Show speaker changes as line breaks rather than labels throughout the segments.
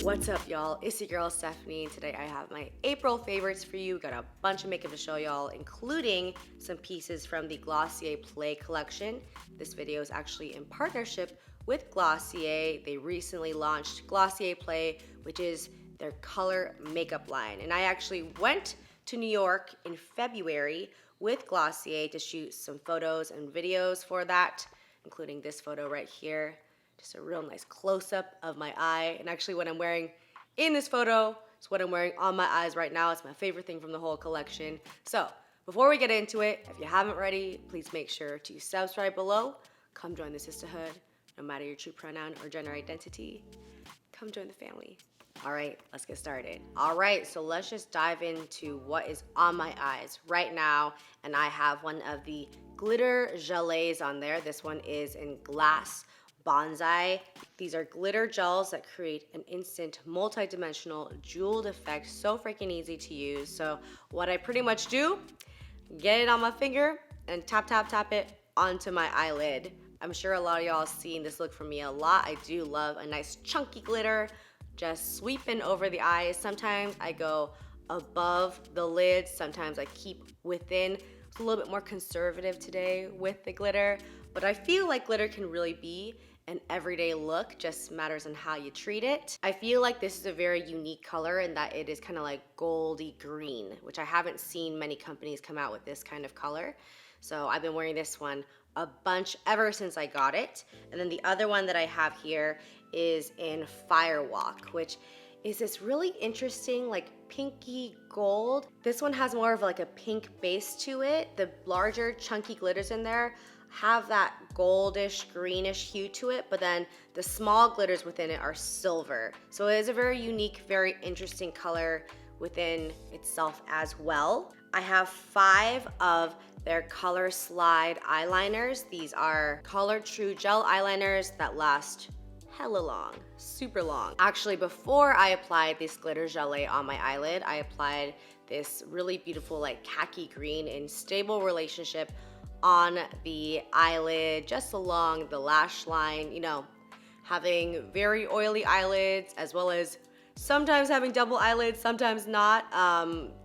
What's up, y'all? It's your girl Stephanie, and today I have my April favorites for you. Got a bunch of makeup to show y'all, including some pieces from the Glossier Play collection. This video is actually in partnership with Glossier. They recently launched Glossier Play, which is their color makeup line. And I actually went to New York in February with Glossier to shoot some photos and videos for that, including this photo right here. Just a real nice close-up of my eye. And actually what I'm wearing in this photo is what I'm wearing on my eyes right now. It's my favorite thing from the whole collection. So before we get into it, if you haven't already, please make sure to subscribe below. Come join the sisterhood. No matter your true pronoun or gender identity, come join the family. All right, let's get started. All right, so let's just dive into what is on my eyes right now. And I have one of the glitter gelées on there. This one is in Glass Bonsai. These are glitter gels that create an instant multi-dimensional jeweled effect. So freaking easy to use. So what I pretty much do, get it on my finger and tap, tap, tap it onto my eyelid. I'm sure a lot of y'all seen this look from me a lot. I do love a nice chunky glitter, just sweeping over the eyes. Sometimes I go above the lid. Sometimes I keep within. It's a little bit more conservative today with the glitter, but I feel like glitter can really be an everyday look, just matters on how you treat it. I feel like this is a very unique color in that it is kind of like goldy green, which I haven't seen many companies come out with this kind of color. So I've been wearing this one a bunch ever since I got it. And then the other one that I have here is in Firewalk, which is this really interesting like pinky gold. This one has more of like a pink base to it. The larger chunky glitters in there have that goldish greenish hue to it, but then the small glitters within it are silver. So it is a very unique, very interesting color within itself as well. I have 5 of their Color Slide eyeliners. These are Color True gel eyeliners that last hella long, super long. Actually, before I applied this glitter gelée on my eyelid, I applied this really beautiful like khaki green in Stable Relationship on the eyelid, just along the lash line. You know, having very oily eyelids as well as sometimes having double eyelids, sometimes not.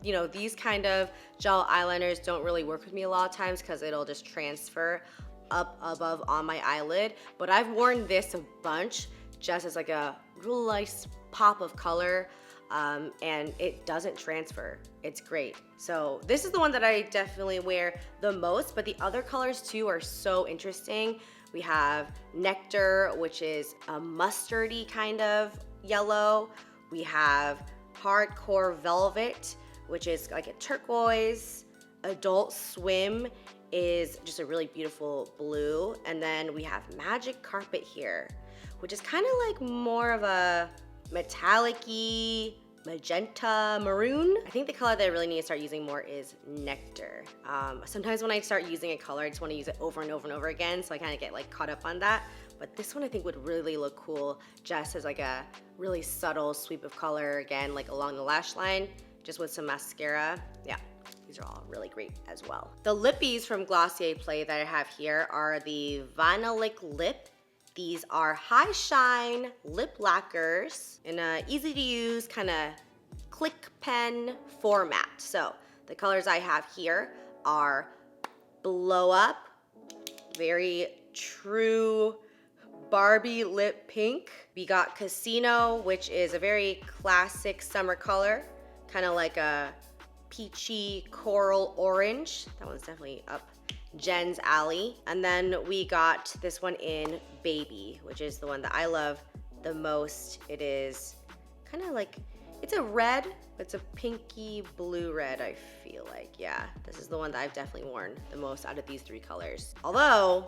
You know, these kind of gel eyeliners don't really work with me a lot of times because it'll just transfer up above on my eyelid. But I've worn this a bunch just as like a real nice pop of color. And it doesn't transfer. It's great. So this is the one that I definitely wear the most, but the other colors too are so interesting. We have Nectar, which is a mustardy kind of yellow. We have Hardcore Velvet, which is like a turquoise. Adult Swim is just a really beautiful blue. And then we have Magic Carpet here, which is kind of like more of a metallic-y, magenta maroon. I think the color that I really need to start using more is Nectar. Sometimes when I start using a color, I just want to use it over and over and over again, so I kind of get like caught up on that. But this one I think would really look cool just as like a really subtle sweep of color, again, like along the lash line, just with some mascara. Yeah, these are all really great as well. The lippies from Glossier Play that I have here are the Vanillic Lip. These are high shine lip lacquers in a easy to use kind of click pen format. So the colors I have here are Blow Up, very true Barbie lip pink. We got Casino, which is a very classic summer color, kind of like a peachy coral orange. That one's definitely up Jen's alley. And then we got this one in Baby, which is the one that I love the most. It is kind of like, it's a red, but it's a pinky blue red, I feel like. Yeah, this is the one that I've definitely worn the most out of these 3 colors. Although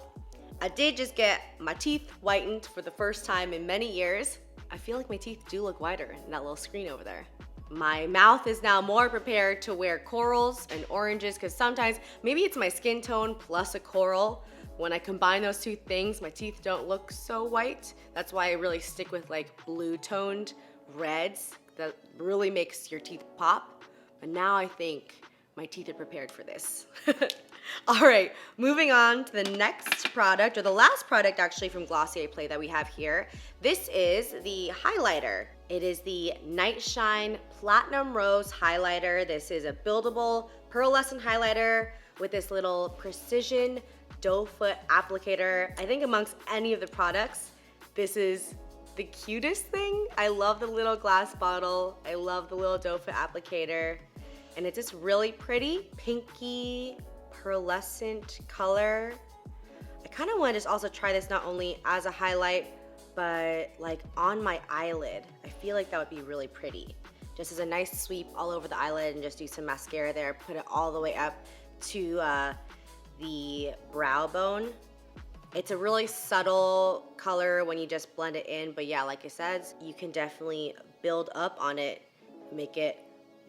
I did just get my teeth whitened for the first time in many years. I feel like my teeth do look whiter in that little screen over there. My mouth is now more prepared to wear corals and oranges because sometimes maybe it's my skin tone plus a coral. When I combine those 2 things, my teeth don't look so white. That's why I really stick with like blue toned reds. That really makes your teeth pop. But now I think my teeth are prepared for this. All right, moving on to the next product, or the last product actually from Glossier Play that we have here. This is the highlighter. It is the Night Shine Platinum Rose Highlighter. This is a buildable pearlescent highlighter with this little precision doe foot applicator. I think amongst any of the products, this is the cutest thing. I love the little glass bottle. I love the little doe foot applicator. And it's just really pretty, pinky, pearlescent color. I kind of want to just also try this not only as a highlight, but like on my eyelid. I feel like that would be really pretty. Just as a nice sweep all over the eyelid and just do some mascara there, put it all the way up to the brow bone. It's a really subtle color when you just blend it in, but yeah, like I said, you can definitely build up on it, make it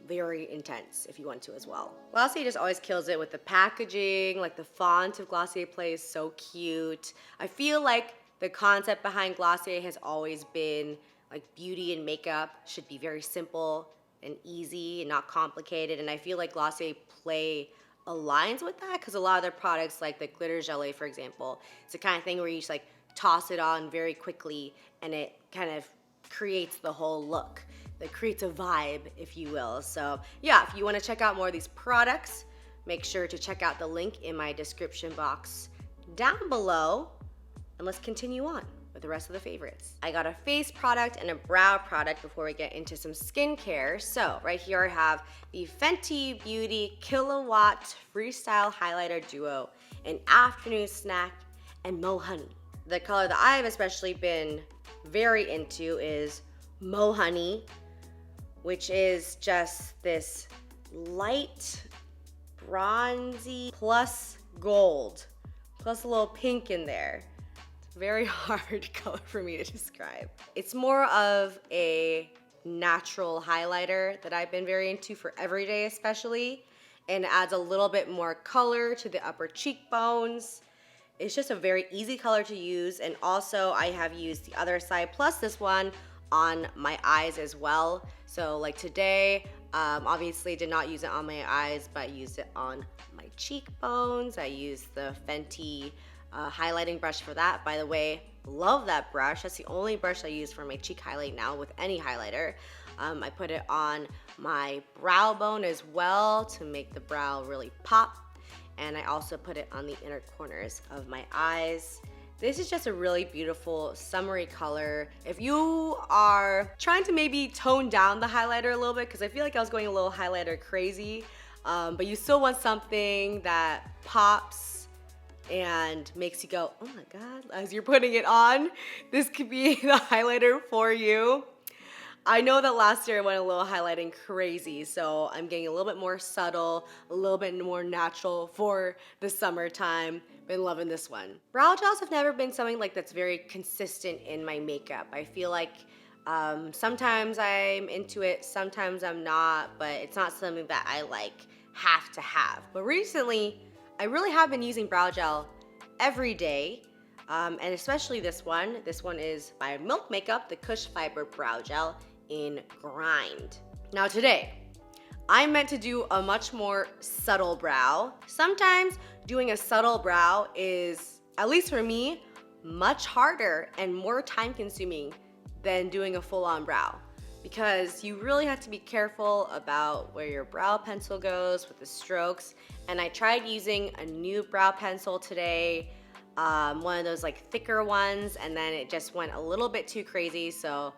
very intense if you want to as well. Glossier just always kills it with the packaging, like the font of Glossier Play is so cute. I feel like the concept behind Glossier has always been like beauty and makeup should be very simple and easy and not complicated, and I feel like Glossier Play aligns with that because a lot of their products, like the glitter gelée, for example, it's the kind of thing where you just like toss it on very quickly and it kind of creates the whole look. That creates a vibe, if you will. So yeah, if you want to check out more of these products, make sure to check out the link in my description box down below, and let's continue on with the rest of the favorites. I got a face product and a brow product before we get into some skincare. So right here I have the Fenty Beauty Kilowatt Freestyle Highlighter Duo, an afternoon snack, and Mo Honey. The color that I've especially been very into is Mo Honey, which is just this light bronzy plus gold, plus a little pink in there. It's a very hard color for me to describe. It's more of a natural highlighter that I've been very into for everyday especially, and adds a little bit more color to the upper cheekbones. It's just a very easy color to use, and also I have used the other side plus this one on my eyes as well. So like today, obviously did not use it on my eyes, but I used it on my cheekbones. I used the Fenty highlighting brush for that. By the way, love that brush. That's the only brush I use for my cheek highlight now with any highlighter. I put it on my brow bone as well to make the brow really pop. And I also put it on the inner corners of my eyes. This is just a really beautiful summery color. If you are trying to maybe tone down the highlighter a little bit, because I feel like I was going a little highlighter crazy, but you still want something that pops and makes you go, oh my God, as you're putting it on, this could be the highlighter for you. I know that last year I went a little highlighting crazy, so I'm getting a little bit more subtle, a little bit more natural for the summertime. Been loving this one. Brow gels have never been something like that's very consistent in my makeup. I feel like sometimes I'm into it, sometimes I'm not, but it's not something that I like have to have. But recently, I really have been using brow gel every day. And especially this one. This one is by Milk Makeup, the Kush Fiber Brow Gel in Grind. Now today, I meant to do a much more subtle brow. Sometimes doing a subtle brow is, at least for me, much harder and more time consuming than doing a full-on brow, because you really have to be careful about where your brow pencil goes with the strokes. And I tried using a new brow pencil today, one of those like thicker ones, and then it just went a little bit too crazy, so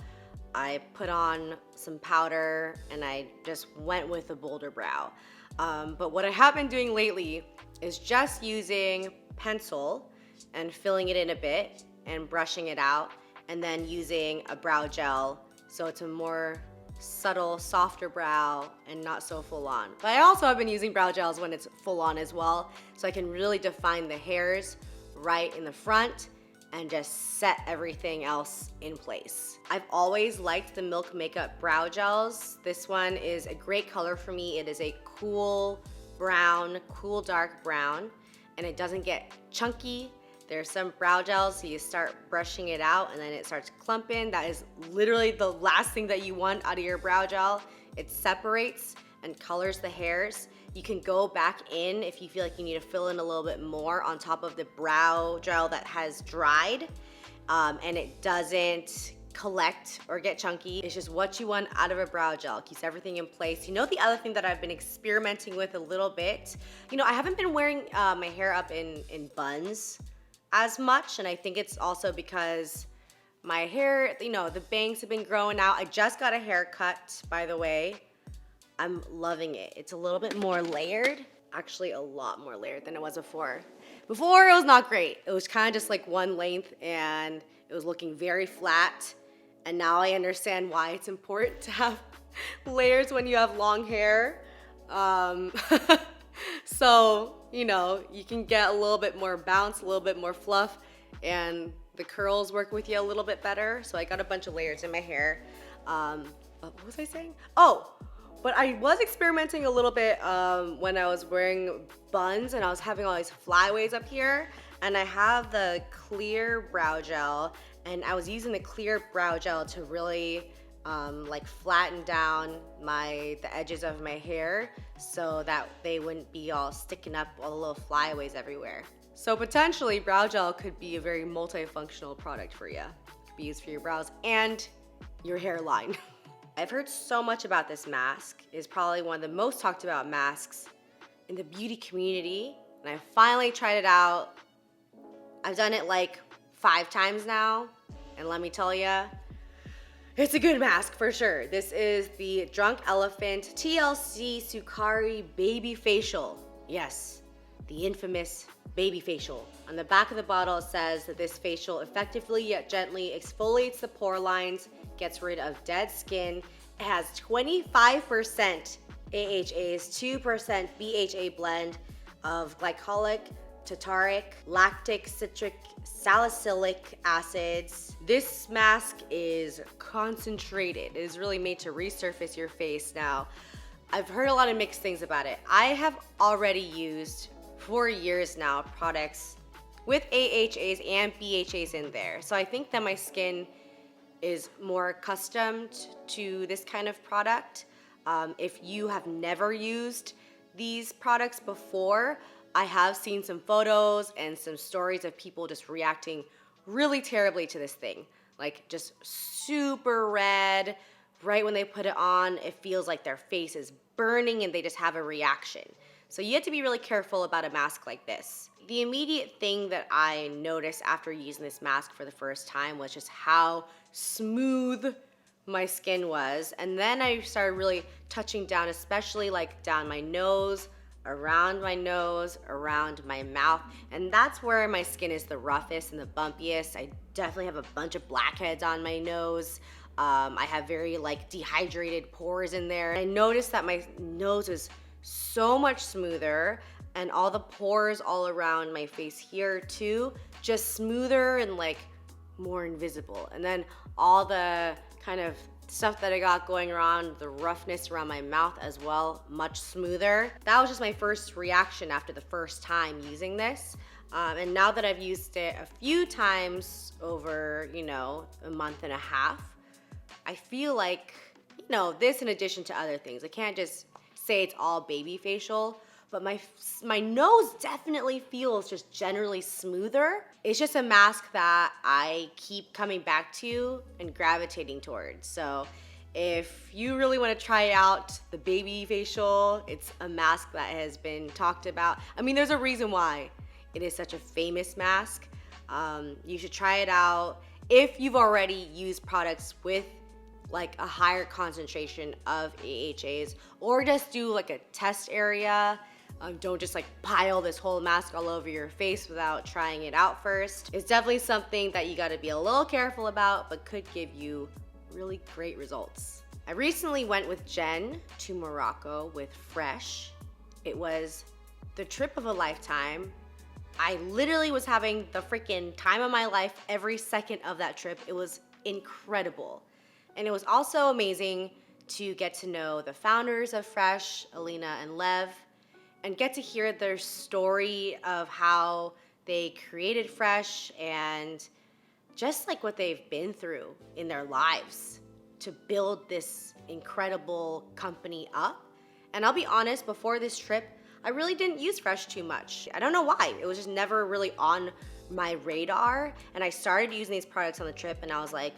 I put on some powder and I just went with a bolder brow. But what I have been doing lately is just using pencil and filling it in a bit and brushing it out, and then using a brow gel so it's a more subtle, softer brow and not so full on. But I also have been using brow gels when it's full on as well, so I can really define the hairs right in the front and just set everything else in place. I've always liked the Milk Makeup brow gels. This one is a great color for me. It is a cool brown, cool dark brown, and it doesn't get chunky. There's some brow gels, so you start brushing it out and then it starts clumping. That is literally the last thing that you want out of your brow gel. It separates and colors the hairs. You can go back in if you feel like you need to fill in a little bit more on top of the brow gel that has dried, and it doesn't collect or get chunky. It's just what you want out of a brow gel. It keeps everything in place. You know, the other thing that I've been experimenting with a little bit, you know, I haven't been wearing my hair up in buns as much, and I think it's also because my hair, you know, the bangs have been growing out. I just got a haircut, by the way. I'm loving it. It's a little bit more layered, actually a lot more layered than it was before. Before, it was not great. It was kind of just like one length and it was looking very flat. And now I understand why it's important to have layers when you have long hair. So, you know, you can get a little bit more bounce, a little bit more fluff, and the curls work with you a little bit better. So I got a bunch of layers in my hair. What was I saying? Oh, but I was experimenting a little bit when I was wearing buns and I was having all these flyaways up here. And I have the clear brow gel, and I was using the clear brow gel to really like flatten down the edges of my hair so that they wouldn't be all sticking up, all the little flyaways everywhere. So potentially brow gel could be a very multifunctional product for you. It could be used for your brows and your hairline. I've heard so much about this mask. It's probably one of the most talked about masks in the beauty community. And I finally tried it out. I've done it like 5 times now. And let me tell you, it's a good mask for sure. This is the Drunk Elephant T.L.C. Sukari Baby Facial. Yes, the infamous baby facial. On the back of the bottle, it says that this facial effectively yet gently exfoliates the pore lines, gets rid of dead skin. It has 25% AHAs, 2% BHA blend of glycolic, tartaric, lactic, citric, salicylic acids. This mask is concentrated. It is really made to resurface your face. Now, I've heard a lot of mixed things about it. I have already used for years now products with AHAs and BHAs in there. So I think that my skin is more accustomed to this kind of product. If you have never used these products before, I have seen some photos and some stories of people just reacting really terribly to this thing. Like just super red. Right when they put it on, it feels like their face is burning and they just have a reaction. So you have to be really careful about a mask like this. The immediate thing that I noticed after using this mask for the first time was just how smooth my skin was. And then I started really touching down, especially like down my nose, around my mouth. And that's where my skin is the roughest and the bumpiest. I definitely have a bunch of blackheads on my nose. I have very like dehydrated pores in there. I noticed that my nose is so much smoother, and all the pores all around my face here too, just smoother and like more invisible. And then all the kind of stuff that I got going around, the roughness around my mouth as well, much smoother. That was just my first reaction after the first time using this. And now that I've used it a few times over, you know, a month and a half, I feel like, you know, this in addition to other things. I can't just say it's all baby facial, but my nose definitely feels just generally smoother. It's just a mask that I keep coming back to and gravitating towards. So if you really want to try out the baby facial, it's a mask that has been talked about. I mean, there's a reason why it is such a famous mask. You should try it out if you've already used products with like a higher concentration of AHAs, or just do like a test area. Don't just like pile this whole mask all over your face without trying it out first. It's definitely something that you gotta be a little careful about, but could give you really great results. I recently went with Jen to Morocco with Fresh. It was the trip of a lifetime. I literally was having the freaking time of my life every second of that trip. It was incredible. And it was also amazing to get to know the founders of Fresh, Alina and Lev, and get to hear their story of how they created Fresh and just like what they've been through in their lives to build this incredible company up And I'll be honest, before this trip, I really didn't use Fresh too much. I don't know why. It was just never really on my radar. And I started using these products on the trip and I was like,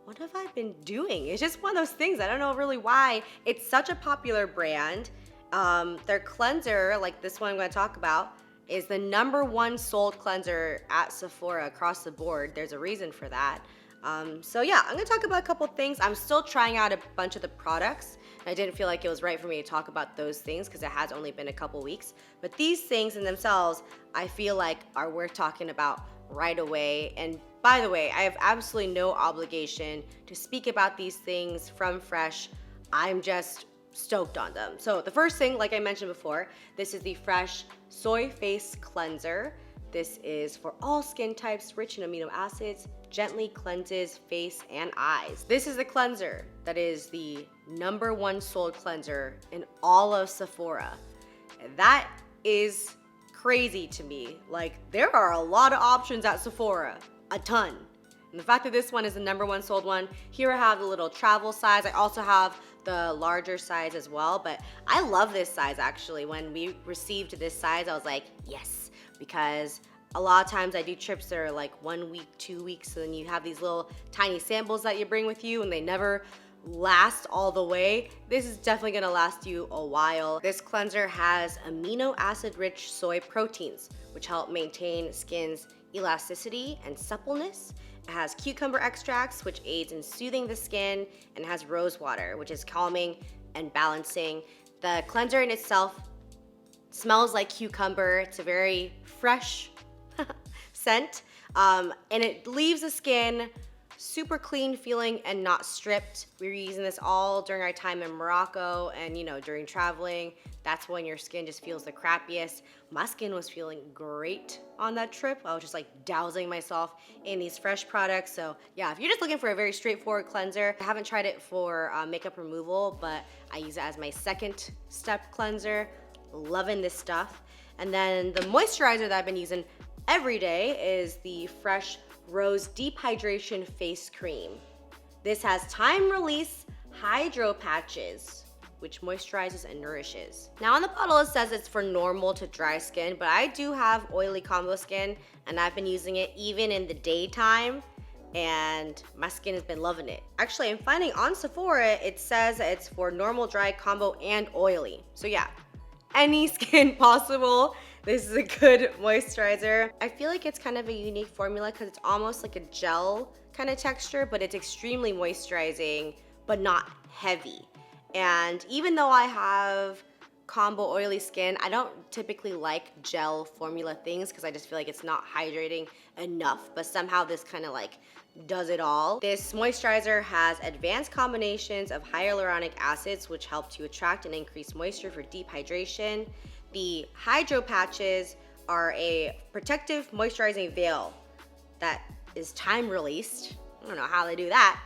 what have I been doing? It's just one of those things. I don't know really why. It's such a popular brand. Their cleanser, like this one I'm gonna talk about, is the #1 sold cleanser at Sephora across the board. There's a reason for that. So yeah, I'm gonna talk about a couple things. I'm still trying out a bunch of the products. I didn't feel like it was right for me to talk about those things because it has only been a couple weeks. But these things in themselves, I feel like are worth talking about right away. And by the way, I have absolutely no obligation to speak about these things from Fresh. I'm just stoked on them. So the first thing, like I mentioned before, this is the Fresh Soy Face Cleanser. This is for all skin types, rich in amino acids, gently cleanses face and eyes. This is the cleanser that is the #1 sold cleanser in all of Sephora. That is crazy to me. Like, there are a lot of options at Sephora, a ton. And the fact that this one is the #1 sold one, here I have the little travel size. I also have the larger size as well, but I love this size actually. When we received this size, I was like, yes, because a lot of times I do trips that are like 1 week, 2 weeks, and then you have these little tiny samples that you bring with you and they never last all the way. This is definitely gonna last you a while. This cleanser has amino acid rich soy proteins, which help maintain skin's elasticity and suppleness. It has cucumber extracts, which aids in soothing the skin, and it has rose water, which is calming and balancing. The cleanser in itself smells like cucumber. It's a very fresh scent, and it leaves the skin super clean feeling and not stripped. We were using this all during our time in Morocco, and during traveling, that's when your skin just feels the crappiest. My skin was feeling great on that trip. I was just like dousing myself in these Fresh products. So yeah, if you're just looking for a very straightforward cleanser, I haven't tried it for makeup removal, but I use it as my second step cleanser. Loving this stuff. And then the moisturizer that I've been using every day is the Fresh Rose Deep Hydration Face Cream. This has time-release hydro patches, which moisturizes and nourishes. Now on the bottle it says it's for normal to dry skin, but I do have oily combo skin and I've been using it even in the daytime and my skin has been loving it. Actually, I'm finding on Sephora it says that it's for normal, dry, combo, and oily. So yeah, any skin possible. This is a good moisturizer. I feel like it's kind of a unique formula because it's almost like a gel kind of texture, but it's extremely moisturizing, but not heavy. And even though I have combo oily skin, I don't typically like gel formula things because I just feel like it's not hydrating enough, but somehow this kind of like does it all. This moisturizer has advanced combinations of hyaluronic acids which help to attract and increase moisture for deep hydration. The hydro patches are a protective moisturizing veil that is time released. I don't know how they do that.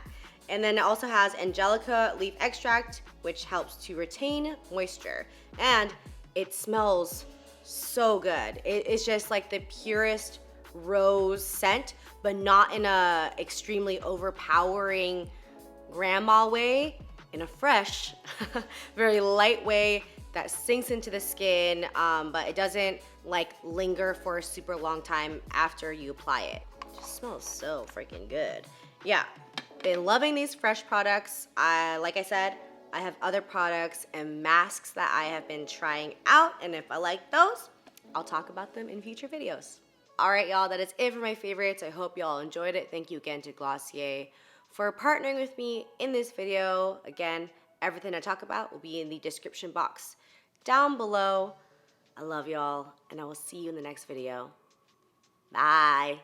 And then it also has angelica leaf extract, which helps to retain moisture. And it smells so good. It's just like the purest rose scent, but not in a extremely overpowering grandma way, in a fresh, very light way that sinks into the skin, but it doesn't like linger for a super long time after you apply it. It just smells so freaking good. Yeah, been loving these Fresh products. Like I said, I have other products and masks that I have been trying out, and if I like those, I'll talk about them in future videos. All right, y'all, that is it for my favorites. I hope y'all enjoyed it. Thank you again to Glossier for partnering with me in this video. Again, everything I talk about will be in the description box down below. I love y'all, and I will see you in the next video. Bye.